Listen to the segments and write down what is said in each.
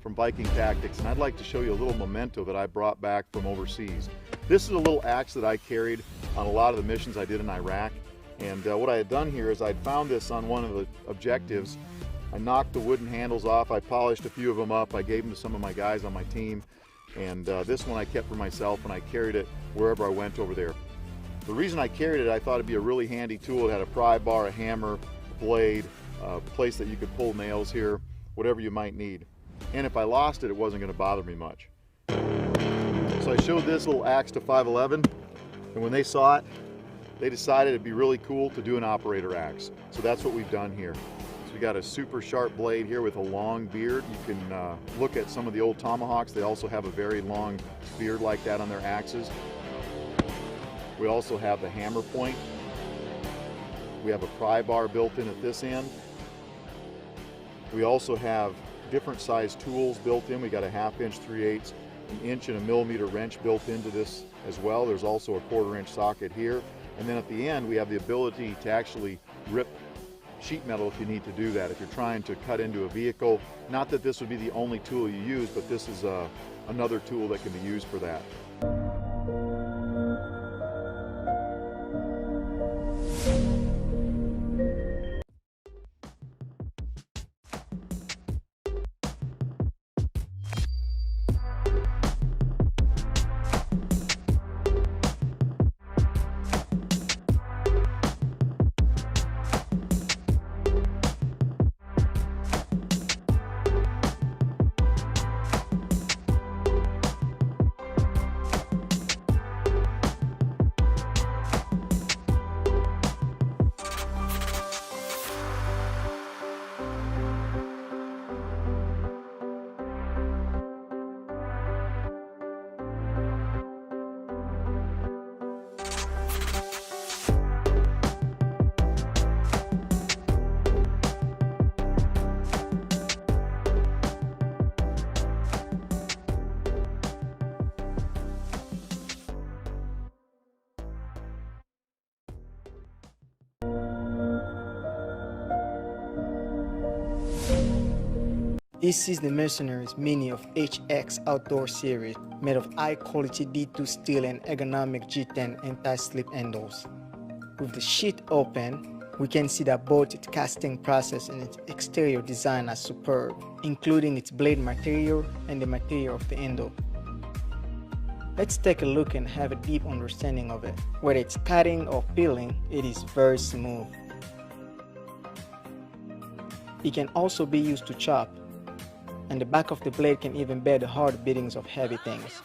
From Viking Tactics, and I'd like to show you a little memento that I brought back from overseas. This is a little axe that I carried on a lot of the missions I did in Iraq, and what I had done here is I'd found this on one of the objectives. I knocked the wooden handles off, I polished a few of them up, I gave them to some of my guys on my team, and this one I kept for myself, and I carried it wherever I went over there. The reason I carried it, I thought it'd be a really handy tool. It had a pry bar, a hammer, a blade, a place that you could pull nails here, whatever you might need. And if I lost it, it wasn't going to bother me much. So I showed this little axe to 511, and when they saw it, they decided it'd be really cool to do an operator axe. So that's what we've done here. So we got a super sharp blade here with a long beard. You can look at some of the old tomahawks. They also have a very long beard like that on their axes. We also have the hammer point. We have a pry bar built in at this end. We also have different size tools built in. We got a 1/2 inch, 3/8, an inch, and a millimeter wrench built into this as well. There's also a 1/4 inch socket here. And then at the end, we have the ability to actually rip sheet metal if you need to do that. If you're trying to cut into a vehicle, not that this would be the only tool you use, but this is another tool that can be used for that. This is the Mercenaries Mini of HX Outdoor Series, made of high-quality D2 steel and ergonomic G10 anti-slip handles. With the sheath open, we can see that both its casting process and its exterior design are superb, including its blade material and the material of the handle. Let's take a look and have a deep understanding of it. Whether it's cutting or peeling, it is very smooth. It can also be used to chop, and the back of the blade can even bear the hard beatings of heavy things.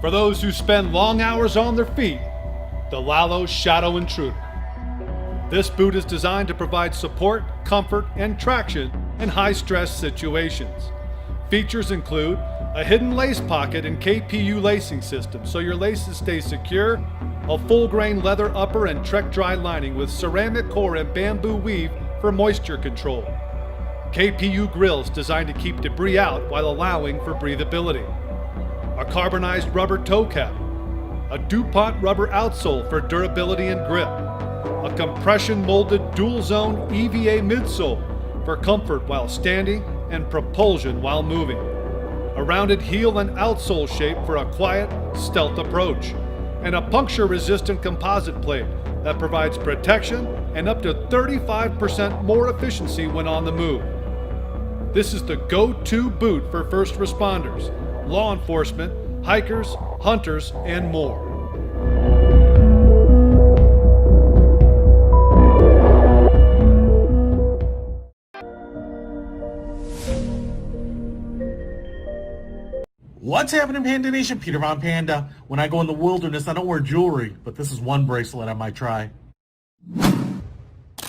For those who spend long hours on their feet, the Lalo Shadow Intruder. This boot is designed to provide support, comfort, and traction in high-stress situations. Features include a hidden lace pocket and KPU lacing system so your laces stay secure, a full-grain leather upper and Trek Dry lining with ceramic core and bamboo weave for moisture control. KPU grills designed to keep debris out while allowing for breathability, a carbonized rubber toe cap, a DuPont rubber outsole for durability and grip, a compression molded dual zone EVA midsole for comfort while standing and propulsion while moving, a rounded heel and outsole shape for a quiet, stealth approach, and a puncture-resistant composite plate that provides protection and up to 35% more efficiency when on the move. This is the go-to boot for first responders, law enforcement, hikers, hunters, and more. What's happening, Panda Nation? Peter Von Panda. When I go in the wilderness, I don't wear jewelry, but this is one bracelet I might try.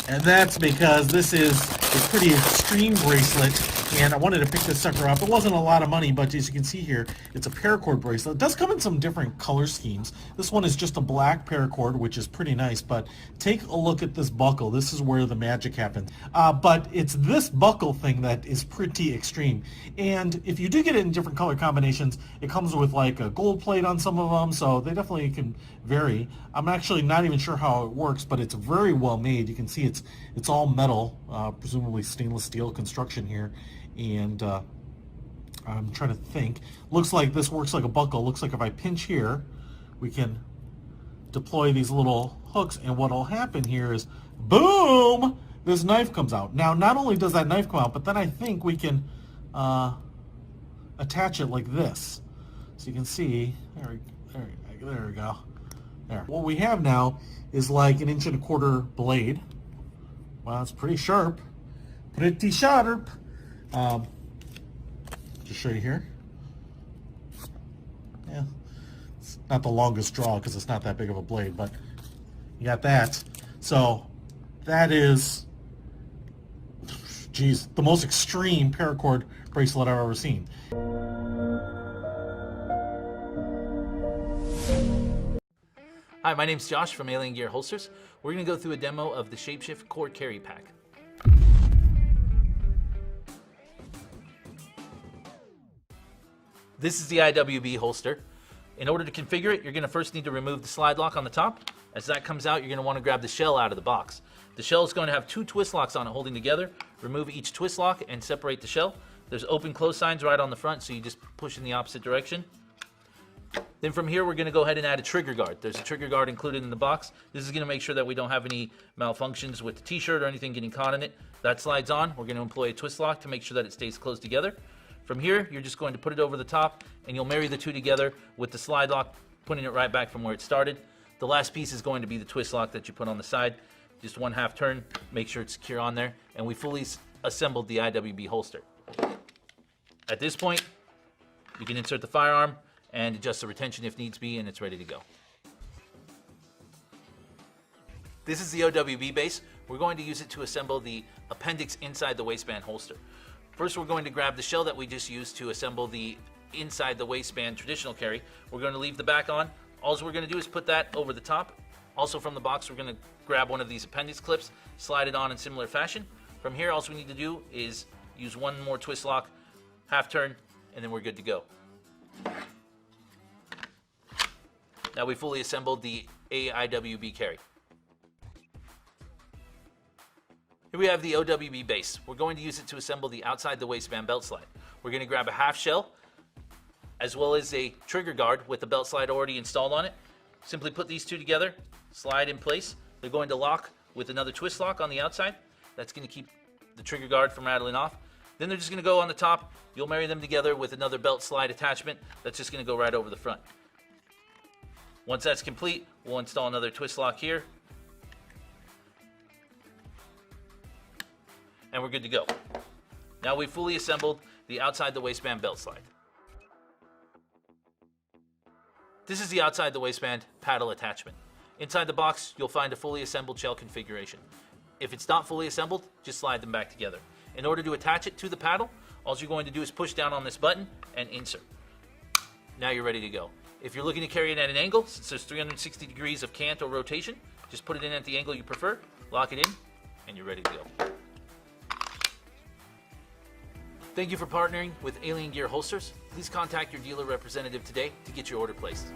And that's because this is a pretty extreme bracelet, and I wanted to pick this sucker up. It wasn't a lot of money, but as you can see here, it's a paracord bracelet. It does come in some different color schemes. This one is just a black paracord, which is pretty nice, but take a look at this buckle. This is where the magic happens. But it's this buckle thing that is pretty extreme. And if you do get it in different color combinations, it comes with like a gold plate on some of them, so they definitely can vary. I'm actually not even sure how it works, but it's very well made. You can see it's all metal, presumably stainless steel construction here. And I'm trying to think. Looks like this works like a buckle. Looks like if I pinch here, we can deploy these little hooks, and what'll happen here is, boom, this knife comes out. Now, not only does that knife come out, but then I think we can attach it like this. So you can see, there we go. There. What we have now is like an 1.25 inch blade. Wow, it's pretty sharp. Pretty sharp. Just show you here. Yeah, it's not the longest draw because it's not that big of a blade, but you got that. So that is, geez, the most extreme paracord bracelet I've ever seen. Hi, my name's Josh from Alien Gear Holsters. We're going to go through a demo of the ShapeShift Core Carry Pack. This is the IWB holster. In order to configure it, you're going to first need to remove the slide lock on the top. As that comes out, you're going to want to grab the shell out of the box. The shell is going to have 2 twist locks on it holding together. Remove each twist lock and separate the shell. There's open-close signs right on the front, so you just push in the opposite direction. Then from here, we're going to go ahead and add a trigger guard. There's a trigger guard included in the box. This is going to make sure that we don't have any malfunctions with the t-shirt or anything getting caught in it. That slides on. We're going to employ a twist lock to make sure that it stays closed together. From here, you're just going to put it over the top, and you'll marry the two together with the slide lock, putting it right back from where it started. The last piece is going to be the twist lock that you put on the side. Just 1/2 turn, make sure it's secure on there, and we fully assembled the IWB holster. At this point, you can insert the firearm and adjust the retention if needs be, and it's ready to go. This is the OWB base. We're going to use it to assemble the appendix inside the waistband holster. First, we're going to grab the shell that we just used to assemble the inside the waistband traditional carry. We're going to leave the back on. All we're going to do is put that over the top. Also from the box, we're going to grab one of these appendix clips, slide it on in similar fashion. From here, all we need to do is use one more twist lock, 1/2 turn, and then we're good to go. Now we fully assembled the AIWB carry. Here we have the OWB base. We're going to use it to assemble the outside the waistband belt slide. We're going to grab a 1/2 shell, as well as a trigger guard with the belt slide already installed on it. Simply put these two together, slide in place. They're going to lock with another twist lock on the outside. That's going to keep the trigger guard from rattling off. Then they're just going to go on the top. You'll marry them together with another belt slide attachment that's just going to go right over the front. Once that's complete, we'll install another twist lock here. And we're good to go. Now we've fully assembled the outside the waistband belt slide. This is the outside the waistband paddle attachment. Inside the box, you'll find a fully assembled shell configuration. If it's not fully assembled, just slide them back together. In order to attach it to the paddle, all you're going to do is push down on this button and insert. Now you're ready to go. If you're looking to carry it at an angle, since there's 360 degrees of cant or rotation, just put it in at the angle you prefer, lock it in, and you're ready to go. Thank you for partnering with Alien Gear Holsters. Please contact your dealer representative today to get your order placed.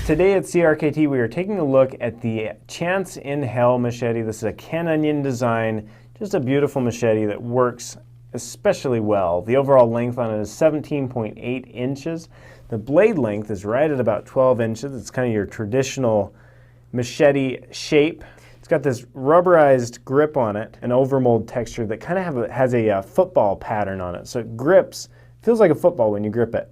Today at CRKT we are taking a look at the Chance in Hell machete. This is a Canadian design, just a beautiful machete that works especially well. The overall length on it is 17.8 inches. The blade length is right at about 12 inches. It's kind of your traditional machete shape. It's got this rubberized grip on it, an overmold texture that kind of has a football pattern on it. So it grips, feels like a football when you grip it.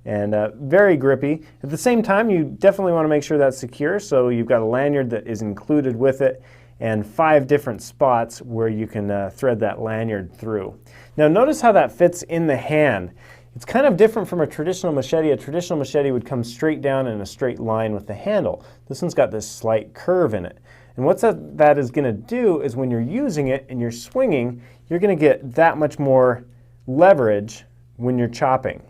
And very grippy. At the same time, you definitely want to make sure that's secure, so you've got a lanyard that is included with it and 5 different spots where you can thread that lanyard through. Now notice how that fits in the hand. It's kind of different from a traditional machete. A traditional machete would come straight down in a straight line with the handle. This one's got this slight curve in it. And what that is going to do is when you're using it and you're swinging, you're going to get that much more leverage when you're chopping.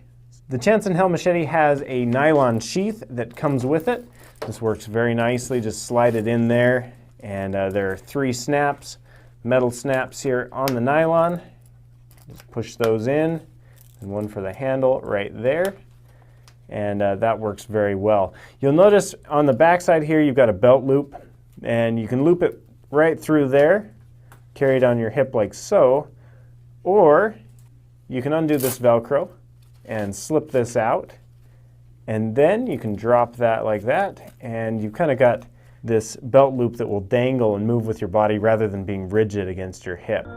The Chance in Hell machete has a nylon sheath that comes with it. This works very nicely. Just slide it in there, and there are 3 snaps, metal snaps here on the nylon. Just push those in, and one for the handle right there, and that works very well. You'll notice on the back side here you've got a belt loop, and you can loop it right through there, carry it on your hip like so, or you can undo this Velcro and slip this out, and then you can drop that like that, and you've kind of got this belt loop that will dangle and move with your body rather than being rigid against your hip.